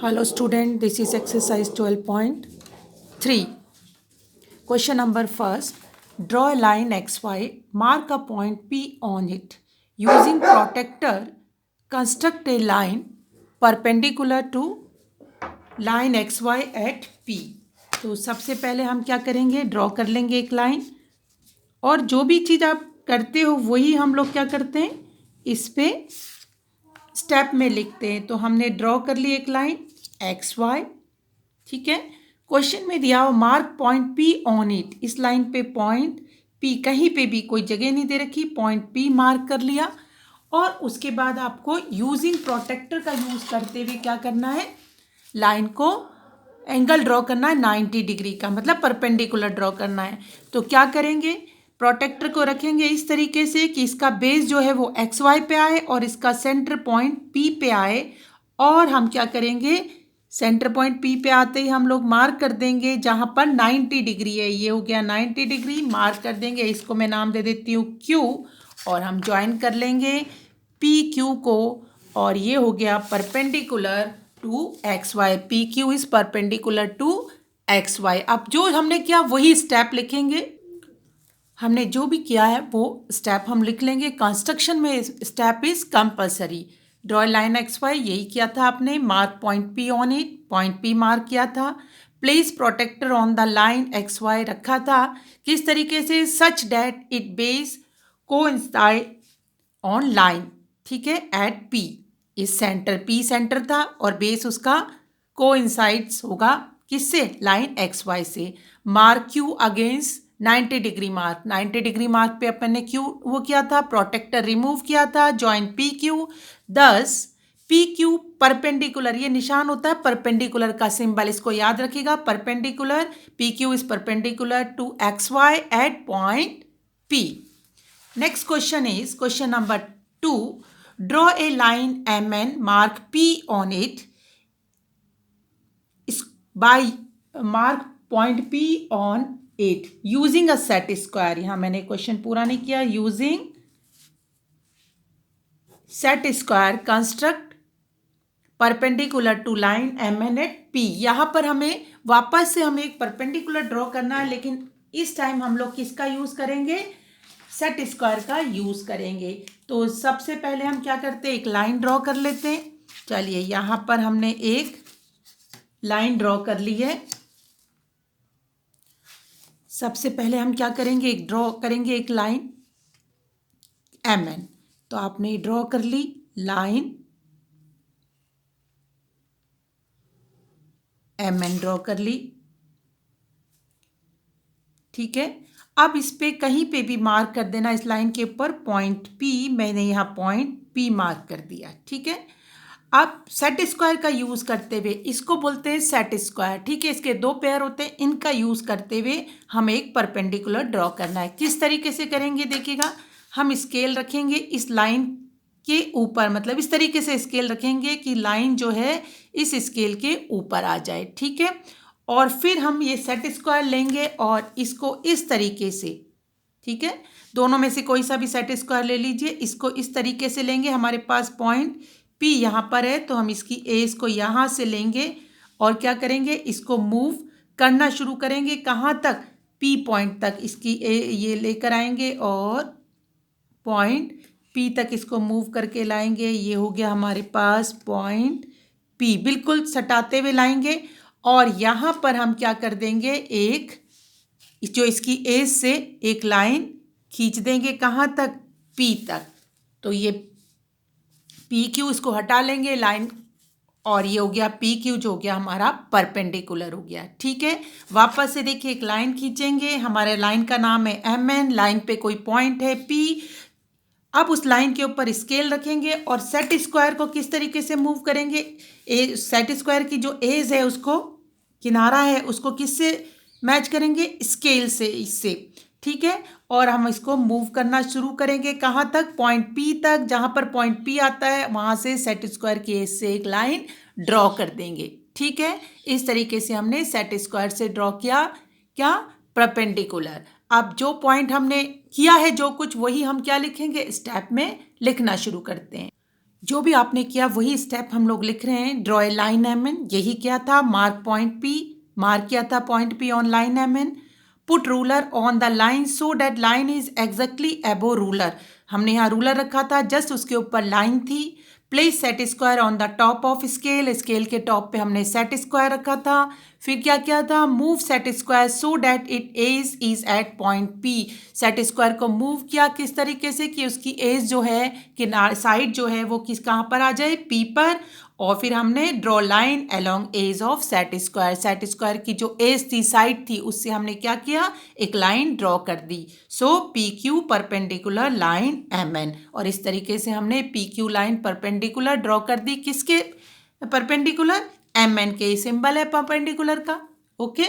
Hello student, this is exercise 12.3. Question number first. Draw a line XY, mark a point P on it. Using protractor, construct a line perpendicular to line XY at P. तो सबसे पहले हम क्या करेंगे, draw कर लेंगे एक line, और जो भी चीज़ आप करते हो वही हम लोग क्या करते हैं, इस पे स्टेप में लिखते हैं। तो हमने ड्रॉ कर ली एक लाइन एक्स वाई, ठीक है। क्वेश्चन में दिया हो mark point P on it, इस लाइन पे पॉइंट पी, कहीं पे भी कोई जगह नहीं दे रखी, पॉइंट पी मार्क कर लिया। और उसके बाद आपको यूजिंग प्रोटेक्टर का यूज़ करते हुए क्या करना है, लाइन को एंगल ड्रॉ करना है 90 डिग्री का, मतलब परपेंडिकुलर ड्रॉ करना है। तो क्या करेंगे, प्रोटेक्टर को रखेंगे इस तरीके से कि इसका बेस जो है वो एक्स वाई पे आए और इसका सेंटर पॉइंट पी पे आए। और हम क्या करेंगे, सेंटर पॉइंट पी पे आते ही हम लोग मार्क कर देंगे जहाँ पर 90 डिग्री है, ये हो गया 90 डिग्री, मार्क कर देंगे। इसको मैं नाम दे देती हूँ क्यू, और हम ज्वाइन कर लेंगे पी क्यू को, और ये हो गया perpendicular to X Y. P Q is perpendicular to X Y. अब जो हमने किया वही स्टेप लिखेंगे, हमने जो भी किया है वो स्टेप हम लिख लेंगे। कंस्ट्रक्शन में step is compulsory. Draw line X Y, यही किया था आपने। Mark point P on it, point P mark किया था। Place protractor on the line X Y रखा था, किस तरीके से, such that it base coincide on line, ठीक है, एट पी। इस सेंटर पी सेंटर था और बेस उसका कोइंसाइड्स होगा किससे, लाइन एक्स वाई से। Mark Q against 90 degree mark, 90 degree mark पे अपन ने क्यू वो किया था, प्रोटेक्टर रिमूव किया था, जॉइन पी क्यू। दस पी क्यू परपेंडिकुलर, ये निशान होता है परपेंडिकुलर का सिंबल, इसको याद रखिएगा। Perpendicular, P Q is perpendicular to X Y at point P. Next question is question number 2. Draw a line M N, mark P on it by mark point P on 8 using a set square. यहां मैंने question पूरा नहीं किया। Using set square construct perpendicular to line M N at P. यहां पर हमें वापस से हमें एक परपेंडिकुलर ड्रॉ करना है, लेकिन इस टाइम हम लोग किसका यूज करेंगे, सेट स्क्वायर का यूज करेंगे। तो सबसे पहले हम क्या करते हैं, एक लाइन ड्रॉ कर लेते हैं। चलिए यहां पर हमने एक लाइन ड्रॉ कर ली है। सबसे पहले हम क्या करेंगे, एक ड्रॉ करेंगे एक लाइन एम एन। तो आपने ड्रॉ कर ली लाइन एम एन, ड्रॉ कर ली, ठीक है। अब इस पे कहीं पे भी मार्क कर देना, इस लाइन के ऊपर पॉइंट पी, मैंने यहाँ पॉइंट पी मार्क कर दिया, ठीक है। अब सेट स्क्वायर का यूज़ करते हुए, इसको बोलते हैं सेट स्क्वायर, ठीक है। इसके दो पेयर होते हैं, इनका यूज़ करते हुए हमें एक परपेंडिकुलर ड्रॉ करना है। किस तरीके से करेंगे देखिएगा, हम स्केल रखेंगे इस लाइन के ऊपर, मतलब इस तरीके से स्केल रखेंगे कि लाइन जो है इस स्केल के ऊपर आ जाए, ठीक है। और फिर हम ये सेट स्क्वायर लेंगे और इसको इस तरीके से, ठीक है, दोनों में से कोई सा भी सेट स्क्वायर ले लीजिए, इसको इस तरीके से लेंगे। हमारे पास पॉइंट पी यहाँ पर है, तो हम इसकी एज को यहाँ से लेंगे और क्या करेंगे, इसको मूव करना शुरू करेंगे। कहाँ तक, पी पॉइंट तक इसकी ये लेकर आएंगे और पॉइंट पी तक इसको मूव करके लाएंगे। ये हो गया हमारे पास पॉइंट पी, बिल्कुल सटाते हुए लाएंगे। और यहाँ पर हम क्या कर देंगे, एक जो इसकी एज से एक लाइन खींच देंगे, कहाँ तक, पी तक। तो ये पी क्यू, इसको हटा लेंगे लाइन, और ये हो गया पी क्यू, जो हो गया हमारा परपेंडिकुलर हो गया, ठीक है। वापस से देखिए एक लाइन खींचेंगे, हमारे लाइन का नाम है एम एन, लाइन पे कोई पॉइंट है पी। अब उस लाइन के ऊपर स्केल रखेंगे और सेट स्क्वायर को किस तरीके से मूव करेंगे, सेट स्क्वायर की जो एज है, उसको किनारा है, उसको किससे मैच करेंगे, स्केल से, इससे, ठीक है। और हम इसको मूव करना शुरू करेंगे, कहाँ तक, पॉइंट पी तक। जहाँ पर पॉइंट पी आता है वहाँ से सेट स्क्वायर की एज से एक लाइन ड्रॉ कर देंगे, ठीक है। इस तरीके से हमने सेट स्क्वायर से ड्रॉ किया क्या, परपेंडिकुलर। अब जो पॉइंट हमने किया है, जो कुछ, वही हम क्या लिखेंगे, स्टेप में लिखना शुरू करते हैं। जो भी आपने किया वही स्टेप हम लोग लिख रहे हैं। Draw a line M N, यही क्या था, मार्क पॉइंट पी, मार्क किया था point P on line M N. Put ruler on the line so that line is exactly above ruler, हमने यहाँ रूलर रखा था, जस्ट उसके ऊपर लाइन थी। Place set square on the top of scale, scale के टॉप पे हमने सेट स्क्वायर रखा था। फिर क्या किया था, move set square so that it edge is at point P, set square को मूव किया किस तरीके से कि उसकी एज जो है, किनार साइड जो है वो किस कहाँ पर आ जाए, पी पर। और फिर हमने draw line along edge of set square, set square की जो एज थी, साइड थी, उससे हमने क्या किया, एक लाइन ड्रॉ कर दी। So P Q perpendicular line M N, और इस तरीके से हमने P Q line perpendicular draw कर दी, किसके परपेंडिकुलर, एम एन के सिंबल है परपेंडिकुलर का। Okay.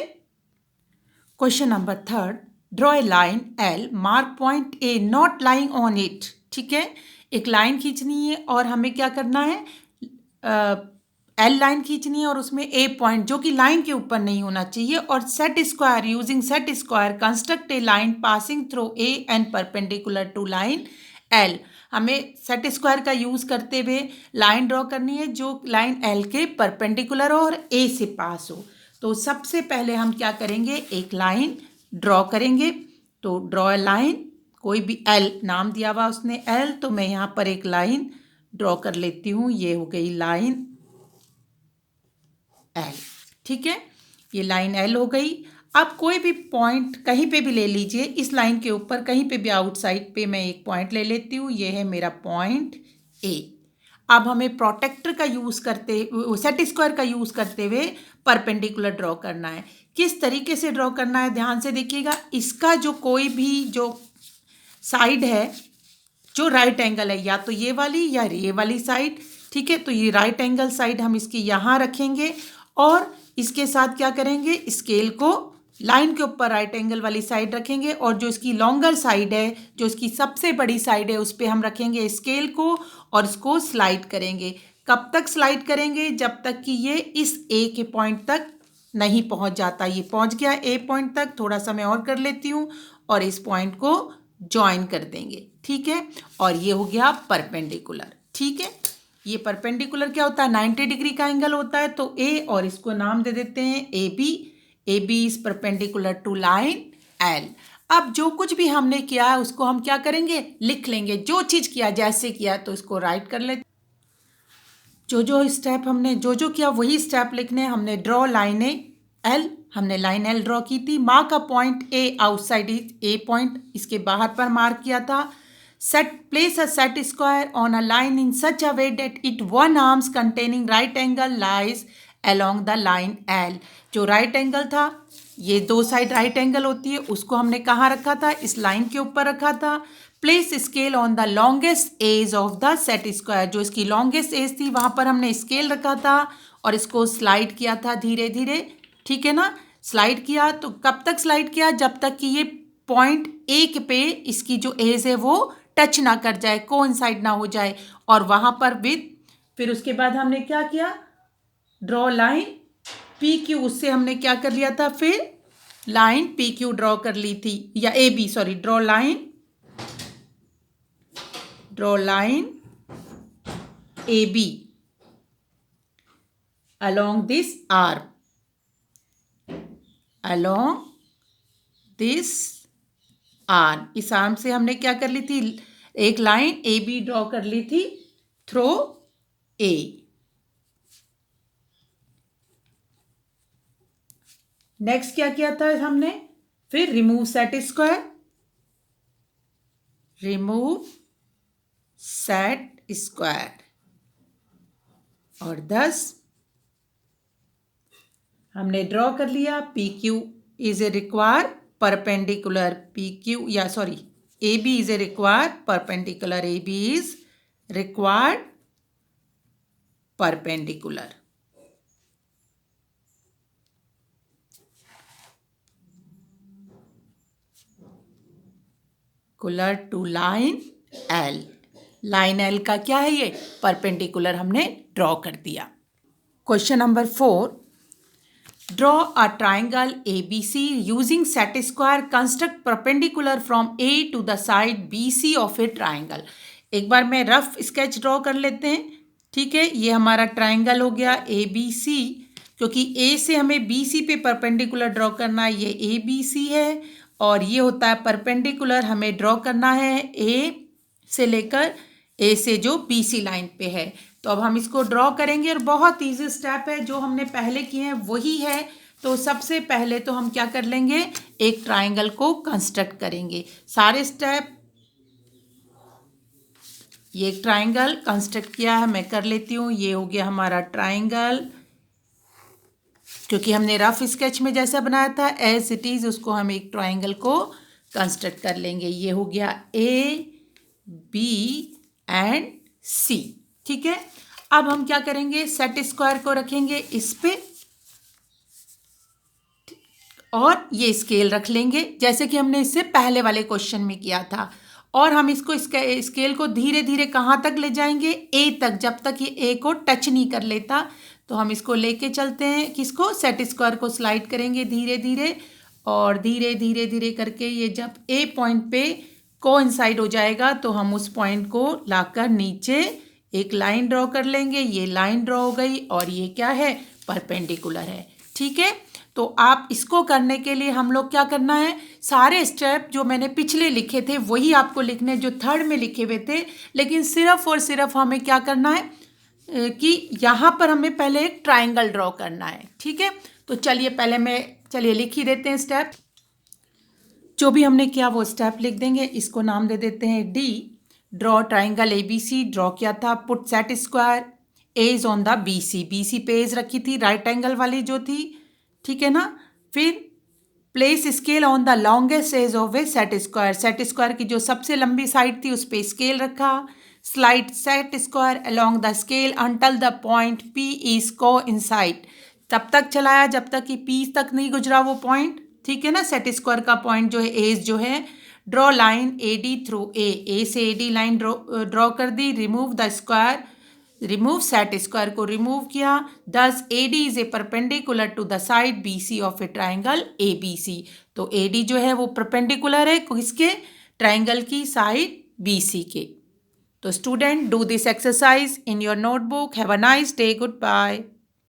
Question number third, draw a line L, mark point A not lying on it. ठीक है, एक लाइन खींचनी है और हमें क्या करना है, एल लाइन खींचनी है और उसमें ए पॉइंट जो कि लाइन के ऊपर नहीं होना चाहिए, और set square, using set square construct a line passing through A and perpendicular to line L. हमें सेट स्क्वायर का यूज़ करते हुए लाइन ड्रॉ करनी है जो लाइन एल के परपेंडिकुलर हो और ए से पास हो। तो सबसे पहले हम क्या करेंगे, एक लाइन ड्रॉ करेंगे। तो ड्रॉ ए लाइन, कोई भी एल नाम दिया हुआ उसने एल, तो मैं यहाँ पर एक लाइन ड्रॉ कर लेती हूँ, ये हो गई लाइन एल। ठीक है, ये लाइन एल हो गई। अब कोई भी पॉइंट कहीं पे भी ले लीजिए, इस लाइन के ऊपर कहीं पे भी आउटसाइड पे मैं एक पॉइंट ले लेती हूँ, ये है मेरा पॉइंट ए। अब हमें प्रोटेक्टर का यूज़ करते, सेट स्क्वायर का यूज़ करते हुए परपेंडिकुलर ड्रॉ करना है। किस तरीके से ड्रॉ करना है, ध्यान से देखिएगा। इसका जो कोई भी जो साइड है जो राइट एंगल है, या तो ये वाली या ये वाली साइड, ठीक है, तो ये राइट एंगल साइड हम इसकी यहाँ रखेंगे और इसके साथ क्या करेंगे, स्केल को लाइन के ऊपर राइट एंगल वाली साइड रखेंगे, और जो इसकी लॉन्गर साइड है, जो इसकी सबसे बड़ी साइड है, उस पर हम रखेंगे स्केल को और इसको स्लाइड करेंगे। कब तक स्लाइड करेंगे, जब तक कि ये इस ए के पॉइंट तक नहीं पहुंच जाता। ये पहुंच गया ए पॉइंट तक, थोड़ा सा मैं और कर लेती हूँ और इस पॉइंट को ज्वाइन कर देंगे। ठीक है, और ये हो गया परपेंडिकुलर। ठीक है, ये परपेंडिकुलर क्या होता है, 90 डिग्री का एंगल होता है। तो ए, और इसको नाम दे देते हैं A B. A B is perpendicular to line L. अब जो कुछ भी हमने किया है उसको हम क्या करेंगे, लिख लेंगे। जो चीज़ किया, जैसे किया, तो इसको राइट कर लेते। जो स्टेप हमने जो किया वही स्टेप लिखने। हमने ड्रॉ लाइन एल, हमने लाइन एल ड्रॉ की थी। Mark a point A outside is a point, इसके बाहर पर मार्क किया था। Set place a set square on a line in such a way that it one arms containing right angle lies along the line L. जो right angle था, ये दो side right angle होती है, उसको हमने कहाँ रखा था, इस लाइन के ऊपर रखा था। Place scale on the longest edge of the set square, जो इसकी लॉन्गेस्ट एज थी वहाँ पर हमने स्केल रखा था और इसको स्लाइड किया था धीरे धीरे। ठीक है ना, स्लाइड किया। तो कब तक स्लाइड किया, जब तक कि ये पॉइंट एक पे इसकी जो एज है वो टच ना कर जाए, कोइंसाइड ना हो जाए, और वहाँ पर विद, फिर उसके बाद हमने क्या किया, ड्रॉ लाइन पी क्यू, उससे हमने क्या कर लिया था, फिर लाइन पी क्यू ड्रॉ कर ली थी, या A B, sorry, draw line A B along this arm, along this arm। इस आर्म से हमने क्या कर ली थी, एक लाइन ए बी ड्रॉ कर ली थी थ्रू ए। नेक्स्ट क्या किया था हमने, फिर remove set square, remove set square, और 10 हमने ड्रॉ कर लिया। P Q is a require perpendicular, P Q, या sorry, A B is a require perpendicular, A B is required perpendicular. कुलर to line L, line L का क्या है, ये परपेंडिकुलर हमने ड्रॉ कर दिया। Question number 4, draw a triangle A B C using set square construct perpendicular from A to the side B C of a triangle. एक बार मैं रफ स्केच ड्रॉ कर लेते हैं। ठीक है, ये हमारा ट्राइंगल हो गया ए बी सी, क्योंकि ए से हमें बी सी पे परपेंडिकुलर ड्रॉ करना है, ये ए बी सी है। और ये होता है परपेंडिकुलर, हमें ड्रॉ करना है ए से लेकर ए से जो बी सी लाइन पे है। तो अब हम इसको ड्रॉ करेंगे और बहुत ईजी स्टेप है, जो हमने पहले किए हैं वही है। तो सबसे पहले तो हम क्या कर लेंगे, एक ट्राइंगल को कंस्ट्रक्ट करेंगे। सारे स्टेप, ये एक ट्राइंगल कंस्ट्रक्ट किया है, मैं कर लेती हूँ। ये हो गया हमारा ट्राइंगल, क्योंकि हमने रफ स्केच में जैसा बनाया था एज इट इज़, उसको हम एक ट्राइंगल को कंस्ट्रक्ट कर लेंगे। ये हो गया ए बी एंड सी। ठीक है, अब हम क्या करेंगे, सेट स्क्वायर को रखेंगे इस पे और ये स्केल रख लेंगे, जैसे कि हमने इससे पहले वाले क्वेश्चन में किया था। और हम इसको स्केल को धीरे धीरे कहाँ तक ले जाएंगे, ए तक, जब तक ये ए को टच नहीं कर लेता। तो हम इसको लेके चलते हैं, किसको, सेट स्क्वायर को स्लाइड करेंगे धीरे धीरे, और धीरे धीरे धीरे करके ये जब ए पॉइंट पे कोइंसाइड हो जाएगा तो हम उस पॉइंट को लाकर नीचे एक लाइन ड्रॉ कर लेंगे। ये लाइन ड्रॉ हो गई और ये क्या है, परपेंडिकुलर है। ठीक है, तो आप इसको करने के लिए हम लोग क्या करना है, सारे स्टेप जो मैंने पिछले लिखे थे वही आपको लिखने, जो थर्ड में लिखे हुए थे। लेकिन सिर्फ और सिर्फ हमें क्या करना है कि यहाँ पर हमें पहले एक ट्राइंगल ड्रॉ करना है। ठीक है, तो चलिए लिख ही देते हैं स्टेप। जो भी हमने किया वो स्टेप लिख देंगे। इसको नाम दे देते हैं D. Draw triangle A B C draw किया था। Put set square edge on the B C, B C पे एज रखी थी, राइट एंगल वाली जो थी। ठीक है ना, फिर place scale on the longest edge of a set square, set square की जो सबसे लंबी साइड थी उस पर स्केल रखा। Slide set square along the scale until the point P is coincide, तब तक चलाया जब तक कि पी तक नहीं गुजरा वो पॉइंट। ठीक है ना, सेट स्क्वायर का पॉइंट जो है एज जो है। Draw line A D through A से ए डी लाइन ड्रॉ कर दी। Remove the square, remove set square को रिमूव किया। Thus A D is a perpendicular to the side B C of a triangle A B C. तो A D जो है वो perpendicular है किसके, ट्राइंगल की साइड बी सी के। तो student, do this exercise in your notebook. Have a nice day, good bye.